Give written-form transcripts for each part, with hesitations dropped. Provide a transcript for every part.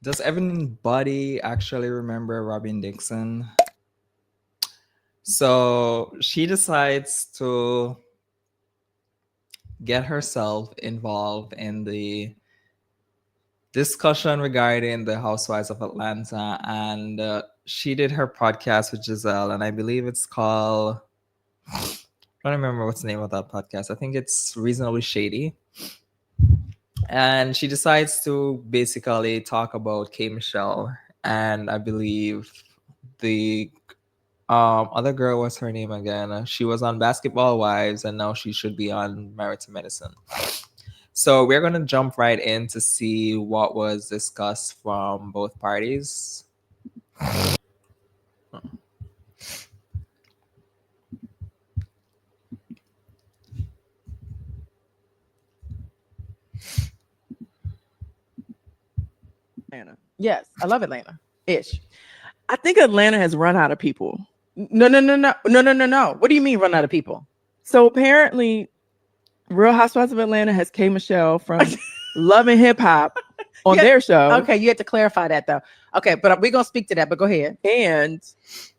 Does everybody actually remember Robin Dixon? So she decides to get herself involved in the discussion regarding the Housewives of Atlanta, and she did her podcast with Giselle, and I believe it's called. I don't remember what's the name of that podcast. I think it's Reasonably Shady. And she decides to basically talk about K.Michelle, and I believe the other girl, what's her name again? She was on Basketball Wives, and now she should be on Married to Medicine. So we're gonna jump right in to see what was discussed from both parties. Atlanta. Yes, I love Atlanta. Ish. I think Atlanta has run out of people. No, no, no, no, no, no, no, no. What do you mean run out of people? So apparently, Real Housewives of Atlanta has K.Michelle from Love and Hip Hop on their show. Okay, you had to clarify that though. Okay, but we're gonna speak to that. But go ahead. And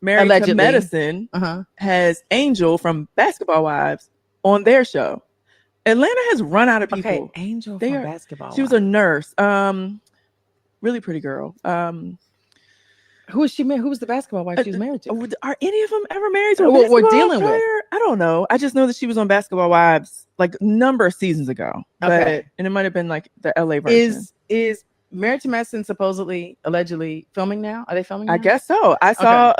Married to Allegedly. Medicine has Angel from Basketball Wives on their show. Atlanta has run out of people. Okay, Angel from Basketball. She was a nurse. Really pretty girl. Who is she married? Who was the basketball wife she was married to? Are any of them ever married to a Well, we're basketball dealing with. player? I don't know. I just know that she was on Basketball Wives like a number of seasons ago. Okay. And it might have been like the LA version. Is Married to Medicine supposedly, allegedly filming now? Are they filming now? I guess so. I saw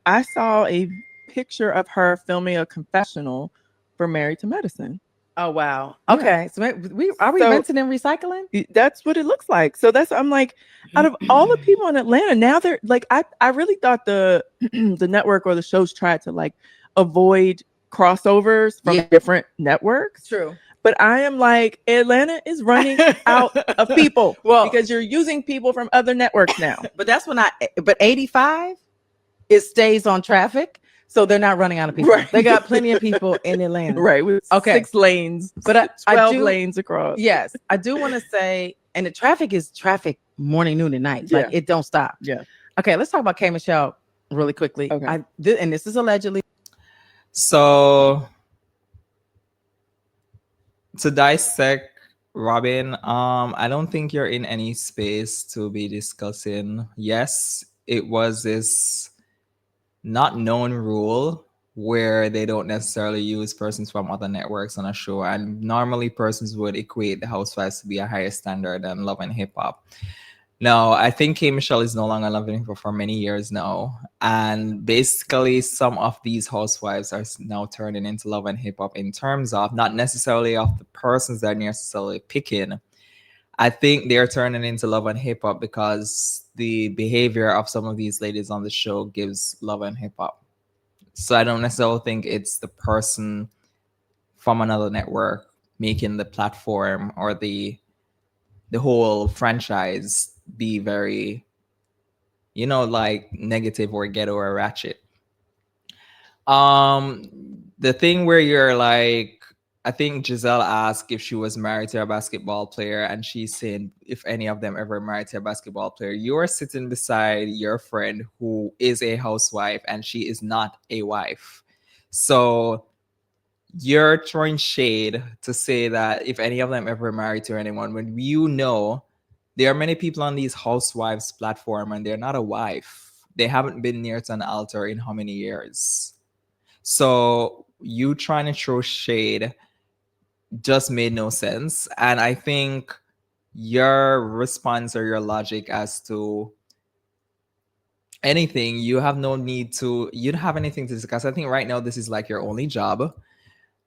I saw a picture of her filming a confessional for Married to Medicine. Oh wow. Yeah. Okay. So are we renting and recycling? That's what it looks like. So I'm like, out of all the people in Atlanta, now they're like, I really thought the the network or the shows tried to like avoid crossovers from different networks. True. But I am like, Atlanta is running out of people. Well, because you're using people from other networks now. But that's when but 85, it stays on traffic. So they're not running out of people. Right. They got plenty of people in Atlanta. Right. With 6 lanes, but 12 lanes across. Yes. I do want to say, and the traffic is traffic morning, noon, and night. Like it don't stop. Yeah. Okay. Let's talk about K.Michelle really quickly. Okay. And this is allegedly. So to dissect Robyn, I don't think you're in any space to be discussing. Yes, it was this not known rule where they don't necessarily use persons from other networks on a show, and normally persons would equate the Housewives to be a higher standard than Love and Hip Hop. Now, I think K.Michelle is no longer Love and Hip Hop for many years now, and basically some of these housewives are now turning into Love and Hip Hop in terms of not necessarily of the persons they're necessarily picking. I think they're turning into Love and Hip Hop because the behavior of some of these ladies on the show gives Love and Hip Hop. So I don't necessarily think it's the person from another network making the platform or the whole franchise be very, like negative or ghetto or ratchet. The thing where you're like, I think Giselle asked if she was married to a basketball player, and she's saying if any of them ever married to a basketball player. You're sitting beside your friend who is a housewife, and she is not a wife. So you're throwing shade to say that if any of them ever married to anyone, when there are many people on these housewives platform and they're not a wife. They haven't been near to an altar in how many years? So you trying to throw shade just made no sense. And I think your response or your logic as to anything, you don't have anything to discuss. I think right now this is like your only job.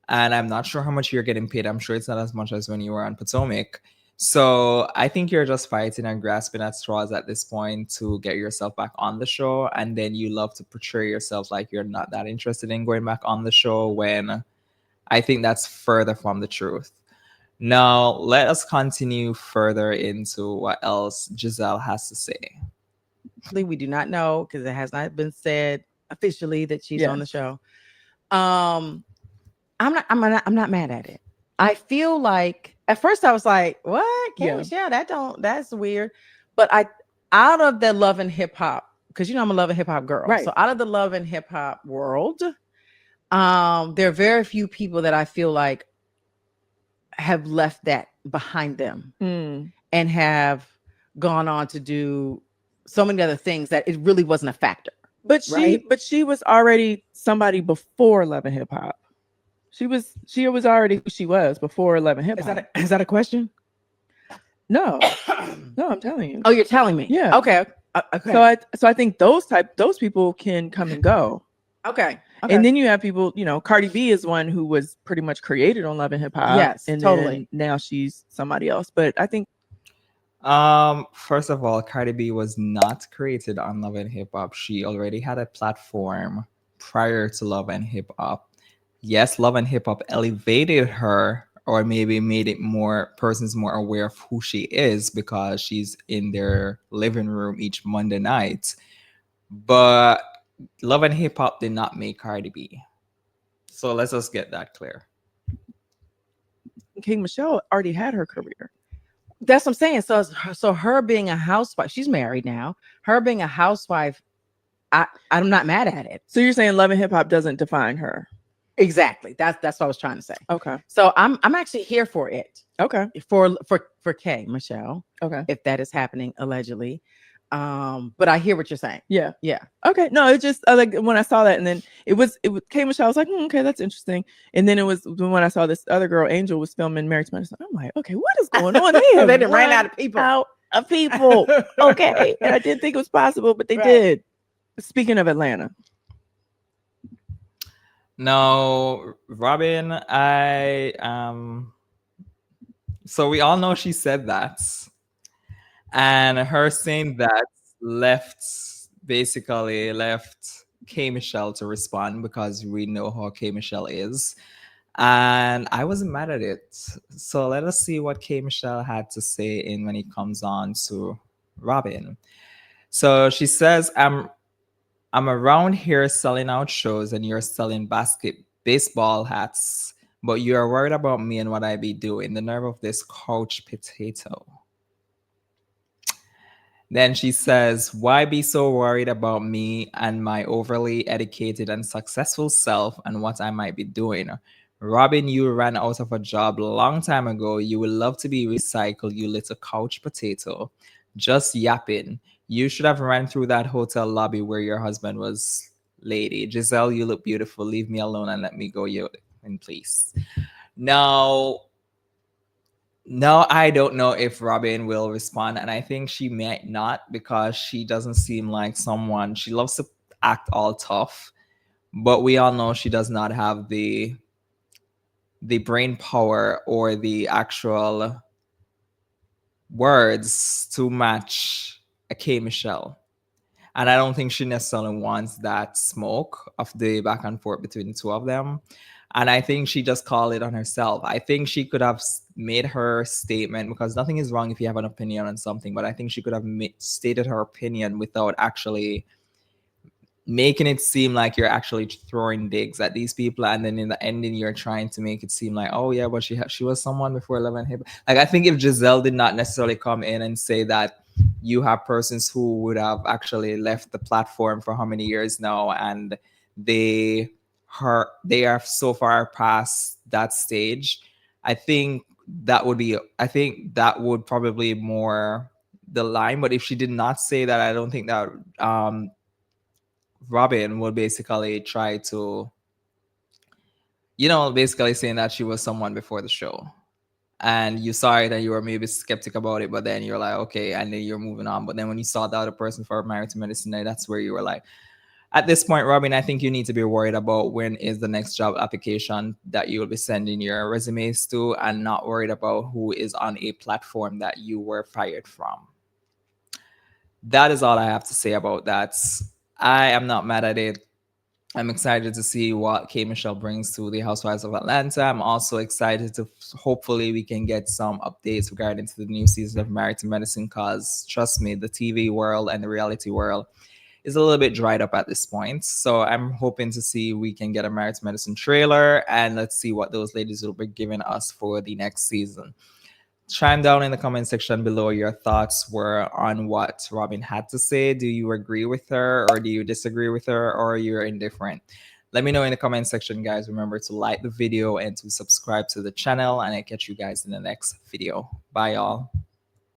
And I'm not sure how much you're getting paid. I'm sure it's not as much as when you were on Potomac. So I think you're just fighting and grasping at straws at this point to get yourself back on the show. And then you love to portray yourself like you're not that interested in going back on the show, when I think that's further from the truth. Now, let us continue further into what else Giselle has to say. We do not know because it has not been said officially that she's on the show. I'm not mad at it. I feel like at first I was like, what? K.Michelle, that's weird. But out of the love and hip hop, because I'm a love and hip hop girl. Right. So out of the love and hip hop world, there are very few people that I feel like have left that behind them and have gone on to do so many other things that it really wasn't a factor. But she was already somebody before Love and Hip Hop. She was already who she was before Love and Hip Hop. Is that a question? No. No, I'm telling you. Oh, you're telling me. Yeah. Okay. Okay. So I think those people can come and go. Okay. And then you have people, Cardi B is one who was pretty much created on Love and Hip Hop. Yes, and totally. Then now she's somebody else. But I think first of all, Cardi B was not created on Love and Hip Hop. She already had a platform prior to Love and Hip Hop. Yes, Love and Hip Hop elevated her, or maybe made it more persons more aware of who she is because she's in their living room each Monday night. But Love and Hip Hop did not make Cardi B. So let's just get that clear. K.Michelle already had her career. That's what I'm saying. So her being a housewife, she's married now. Her being a housewife, I'm not mad at it. So you're saying Love and Hip Hop doesn't define her? Exactly. That's what I was trying to say. Okay. So I'm actually here for it. Okay. For K.Michelle. Okay. If that is happening allegedly. But I hear what you're saying. Yeah. Yeah. Okay. No, it's just like when I saw that, and then it was K.Michelle. I was like, okay, that's interesting. And then it was when I saw this other girl, Angel, was filming Married to Medicine. I'm like, okay, what is going on? They didn't ran out of people. Okay. And I didn't think it was possible, but they did. Speaking of Atlanta. No, Robyn, so we all know she said that. And her saying that basically left K.Michelle to respond because we know how K.Michelle is. And I wasn't mad at it. So let us see what K.Michelle had to say in when it comes on to Robyn. So she says, I'm around here selling out shows and you're selling baseball hats, but you're worried about me and what I be doing. The nerve of this couch potato. Then she says, why be so worried about me and my overly educated and successful self and what I might be doing? Robyn, you ran out of a job a long time ago. You would love to be recycled, you little couch potato. Just yapping. You should have ran through that hotel lobby where your husband was, lady. Giselle, you look beautiful. Leave me alone and let me go you in peace. Now, no, I don't know if Robyn will respond, and I think she might not because she doesn't seem like someone. She loves to act all tough, but we all know she does not have the brain power or the actual words to match a K.Michelle. And I don't think she necessarily wants that smoke of the back and forth between the two of them. And I think she just called it on herself. I think she could have made her statement, because nothing is wrong if you have an opinion on something, but I think she could have stated her opinion without actually making it seem like you're actually throwing digs at these people, and then in the ending you're trying to make it seem like, oh yeah, but she was someone before 11 hip. Like, I think if Giselle did not necessarily come in and say that you have persons who would have actually left the platform for how many years now, and they are so far past that stage, I think that would probably more the line. But if she did not say that, I don't think that Robyn would basically try to, basically saying that she was someone before the show. And you saw it and you were maybe skeptic about it, but then you're like, okay, and then you're moving on. But then when you saw the other person for Married to Medicine, that's where you were like, at this point, Robyn, I think you need to be worried about when is the next job application that you will be sending your resumes to, and not worried about who is on a platform that you were fired from. That is all I have to say about that. I am not mad at it. I'm excited to see what K.Michelle brings to the Housewives of Atlanta. I'm also excited to hopefully we can get some updates regarding to the new season of Married to Medicine, because trust me, the TV world and the reality world is a little bit dried up at this point. So I'm hoping to see we can get a Married to Medicine trailer, and let's see what those ladies will be giving us for the next season. Chime down in the comment section below your thoughts were on what Robyn had to say. Do you agree with her or do you disagree with her or you're indifferent? Let me know in the comment section, guys. Remember to like the video and to subscribe to the channel, and I catch you guys in the next video. Bye, y'all.